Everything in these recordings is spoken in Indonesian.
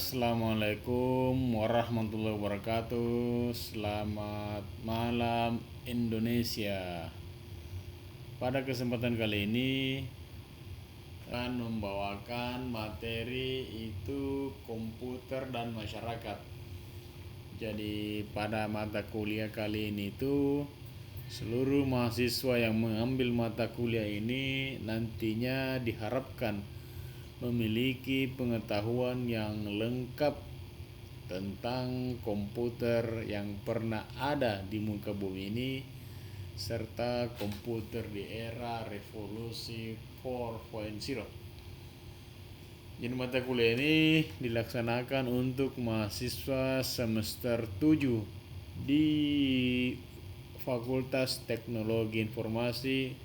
Assalamualaikum warahmatullahi wabarakatuh. Selamat malam Indonesia. Pada kesempatan kali ini akan membawakan materi itu komputer dan masyarakat. Jadi pada mata kuliah kali ini itu seluruh mahasiswa yang mengambil mata kuliah ini nantinya diharapkan memiliki pengetahuan yang lengkap tentang komputer yang pernah ada di muka bumi ini serta komputer di era revolusi 4.0. Jadi mata kuliah ini dilaksanakan untuk mahasiswa semester 7 di Fakultas Teknologi Informasi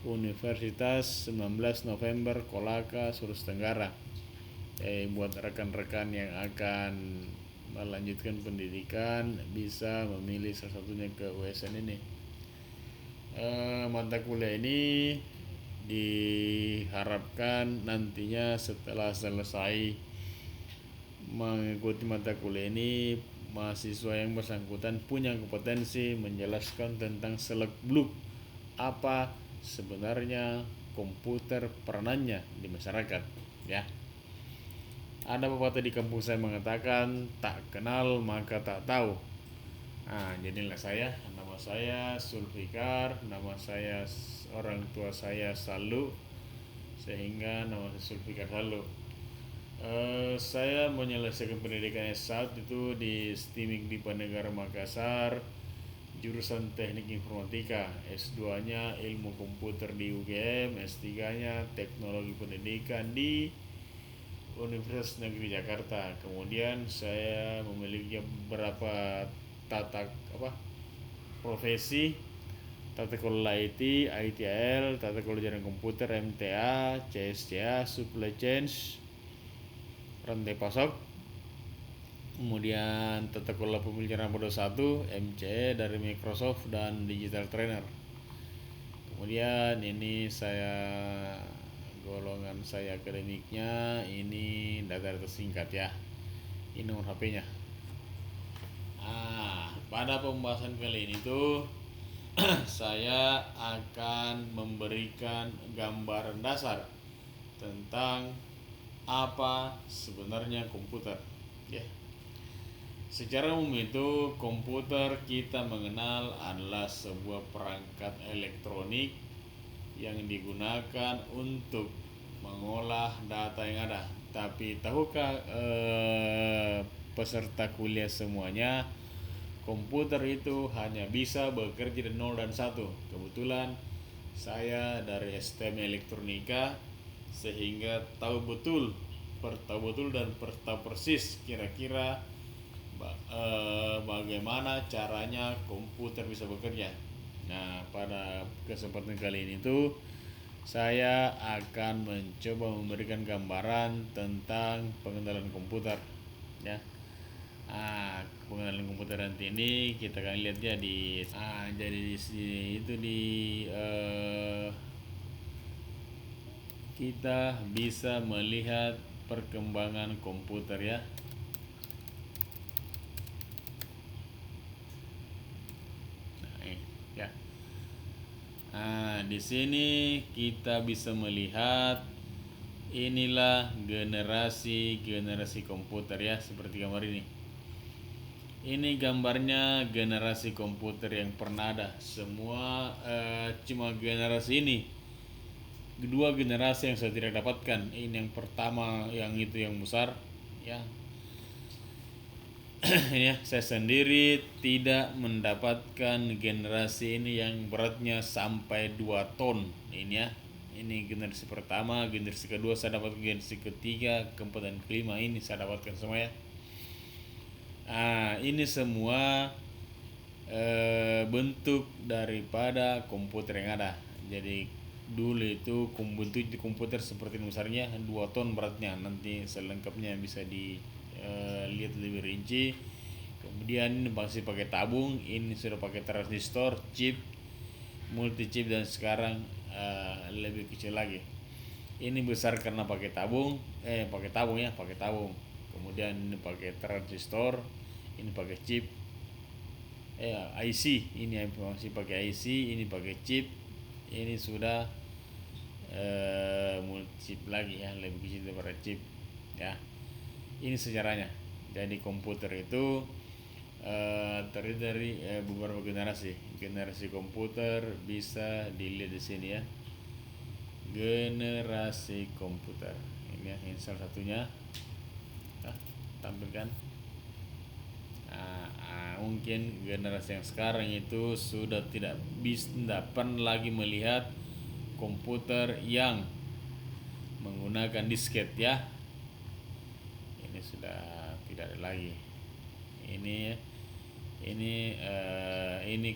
Universitas 19 November Kolaka, Sulawesi Tenggara. Buat rekan-rekan yang akan melanjutkan pendidikan bisa memilih salah satunya ke USN ini. Mata kuliah ini diharapkan nantinya setelah selesai mengikuti mata kuliah ini, mahasiswa yang bersangkutan punya kompetensi menjelaskan tentang seluk-beluk apa sebenarnya komputer peranannya di masyarakat, ya. Ada pepatah di kampung saya mengatakan tak kenal maka tak tahu. Jadilah nama saya Sulfikar, nama saya orang tua saya Salu, sehingga nama saya Sulfikar Salu. Saya menyelesaikan pendidikan S1 itu di STIMIK di Negara Makassar, jurusan Teknik Informatika, S2-nya Ilmu Komputer di UGM, S3-nya Teknologi Pendidikan di Universitas Negeri Jakarta. Kemudian saya memiliki beberapa profesi: tata kelola IT, ITL, tata kelola jaringan komputer MTA, CSCA, supply chain, rantai pasok, kemudian tata kelola pemeliharaan model 1 MCE dari Microsoft, dan digital trainer. Kemudian ini golongan saya akademiknya ini data tersingkat, ya. Ini nomor HP-nya. Pada pembahasan kali ini tuh saya akan memberikan gambaran dasar tentang apa sebenarnya komputer, ya. Secara umum itu komputer kita mengenal adalah sebuah perangkat elektronik yang digunakan untuk mengolah data yang ada. Tapi tahukah peserta kuliah semuanya, komputer itu hanya bisa bekerja dari 0 dan 1. Kebetulan saya dari STM Elektronika, sehingga tahu betul dan tahu persis kira-kira bagaimana caranya komputer bisa bekerja. Nah, pada kesempatan kali ini tuh saya akan mencoba memberikan gambaran tentang pengenalan komputer, ya. Pengenalan komputer nanti ini kita akan lihat ya jadi di sini itu kita bisa melihat perkembangan komputer, ya. Di sini kita bisa melihat inilah generasi komputer, ya, seperti gambar ini. Ini gambarnya generasi komputer yang pernah ada. Semua cuma generasi ini. Kedua generasi yang saya tidak dapatkan. Ini yang pertama, yang itu yang besar, ya. Ya, saya sendiri tidak mendapatkan generasi ini yang beratnya sampai 2 ton ini, ya. Ini generasi pertama, generasi kedua saya dapat, generasi ketiga, keempat dan kelima ini saya dapatkan semua, ya. Ini semua bentuk daripada komputer yang ada. Jadi dulu itu bentuk komputer seperti ini besarnya 2 ton beratnya. Nanti selengkapnya bisa lihat lebih rinci. Kemudian ini masih pakai tabung, ini sudah pakai transistor, chip, multi chip, dan sekarang lebih kecil lagi. Ini besar karena pakai tabung, pakai tabung. kemudian ini pakai transistor, ini pakai chip, IC, ini masih pakai IC, ini pakai chip, ini sudah multi chip lagi ya, lebih kecil daripada chip ya. Ini sejarahnya. Jadi komputer itu terdiri dari beberapa generasi komputer. Bisa dilihat di sini ya, generasi komputer ini ya, ini salah satunya. Tampilkan. Mungkin generasi yang sekarang itu sudah tidak lagi melihat komputer yang menggunakan disket ya. Ini sudah tidak ada lagi. Ini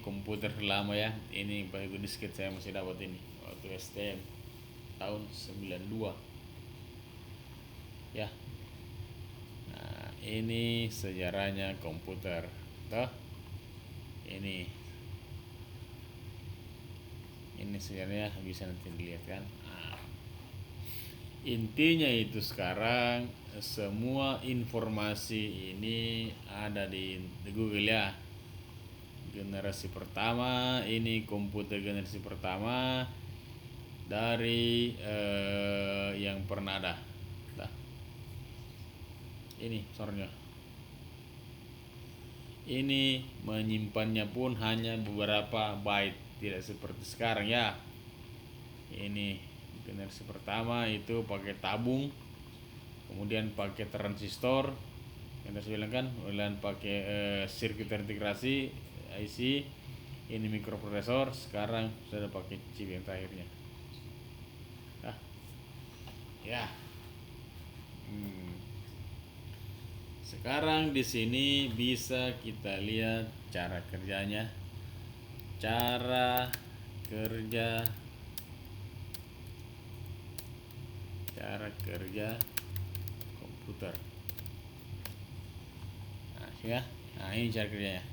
komputer lama ya. Ini pakai disket, saya masih dapat ini waktu STM tahun 92 ya. Ini sejarahnya komputer toh. Ini sejarahnya, bisa nanti dilihat kan. Intinya itu sekarang semua informasi ini ada di Google ya. Generasi pertama, ini komputer generasi pertama dari yang pernah ada. Ini source-nya. Ini menyimpannya pun hanya beberapa byte, tidak seperti sekarang ya. Ini generasi pertama itu pakai tabung, kemudian pakai transistor yang saya bilang kan, kemudian pakai sirkuit terintegrasi IC, ini mikroprosesor. Sekarang sudah pakai chip yang terakhirnya ya. Sekarang di sini bisa kita lihat cara kerjanya, cara kerja komputer. Ini cara kerjanya.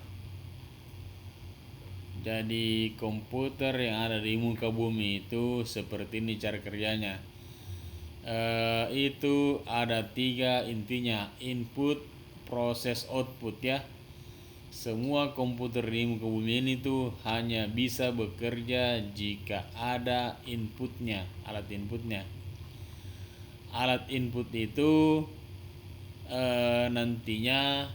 Jadi komputer yang ada di muka bumi itu seperti ini cara kerjanya. Itu ada 3 intinya: input, proses, output ya. Semua komputer di muka bumi ini tuh hanya bisa bekerja jika ada inputnya, alat inputnya. Alat input itu nantinya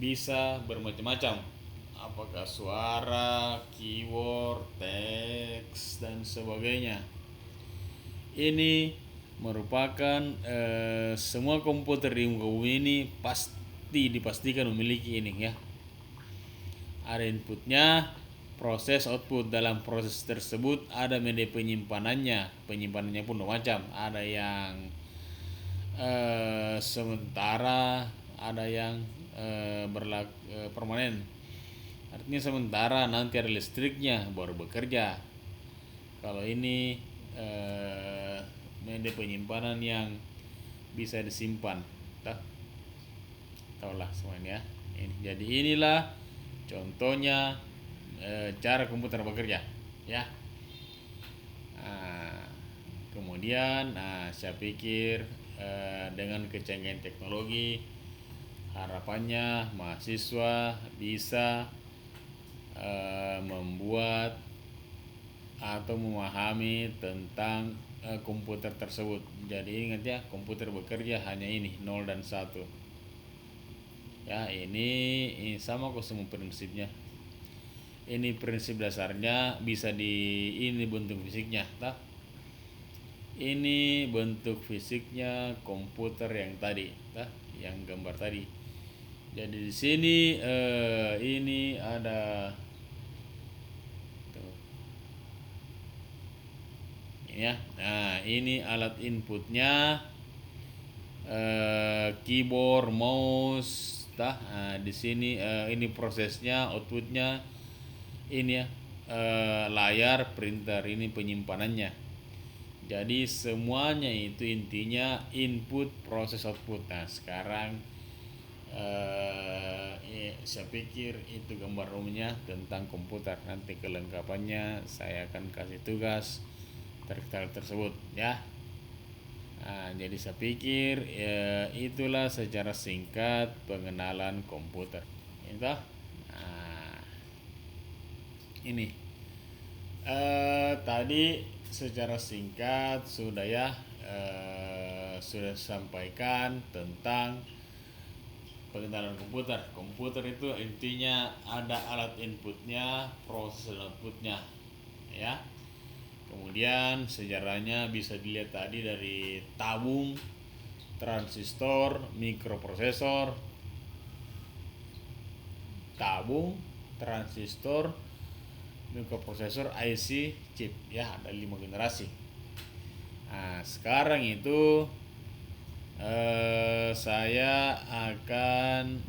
bisa bermacam-macam, apakah suara, keyword, teks, dan sebagainya. Ini merupakan semua komputer di muka bumi ini dipastikan memiliki ini ya. Ada inputnya, proses, output. Dalam proses tersebut ada media penyimpanannya. Penyimpanannya pun macam. Ada yang sementara, ada yang permanen. Artinya sementara, nanti ada listriknya baru bekerja. Kalau ini media penyimpanan yang bisa disimpan, tahulah semuanya ini. Jadi inilah contohnya cara komputer bekerja ya. Kemudian saya pikir dengan kecanggihan teknologi, harapannya mahasiswa bisa membuat atau memahami tentang komputer tersebut. Jadi ingat ya, komputer bekerja hanya ini 0 dan 1 ya. Ini sama kok semua prinsipnya. Ini prinsip dasarnya, bisa ini bentuk fisiknya ini bentuk fisiknya komputer yang tadi yang gambar tadi. Jadi di sini ini ada ya. Ini alat inputnya, keyboard, mouse di sini ini prosesnya, outputnya ini ya, layar, printer, ini penyimpanannya. Jadi semuanya itu intinya input, proses, output. Sekarang saya pikir itu gambar umumnya tentang komputer. Nanti kelengkapannya saya akan kasih tugas terkait tersebut ya. Jadi saya pikir itulah secara singkat pengenalan komputer. Entah. Ini tadi secara singkat sudah ya, sudah sampaikan tentang pengenalan komputer. Komputer itu intinya ada alat inputnya, proses outputnya, ya. Kemudian sejarahnya bisa dilihat tadi dari tabung, transistor, mikroprosesor, tabung, transistor, mikroprosesor, IC, chip, ya ada 5 generasi. Sekarang itu saya akan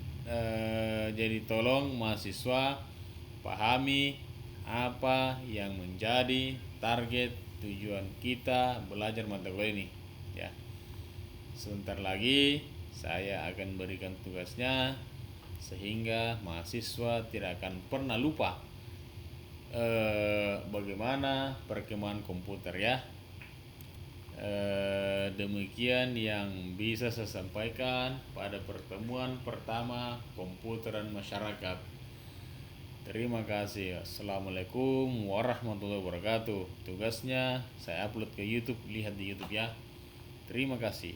jadi tolong mahasiswa pahami apa yang menjadi target tujuan kita belajar mata kuliah ini, ya. Sebentar lagi saya akan berikan tugasnya sehingga mahasiswa tidak akan pernah lupa bagaimana perkembangan komputer, ya. Demikian yang bisa saya sampaikan pada pertemuan pertama komputer dan masyarakat. Terima kasih. Assalamualaikum warahmatullahi wabarakatuh. Tugasnya saya upload ke YouTube, lihat di YouTube ya. Terima kasih.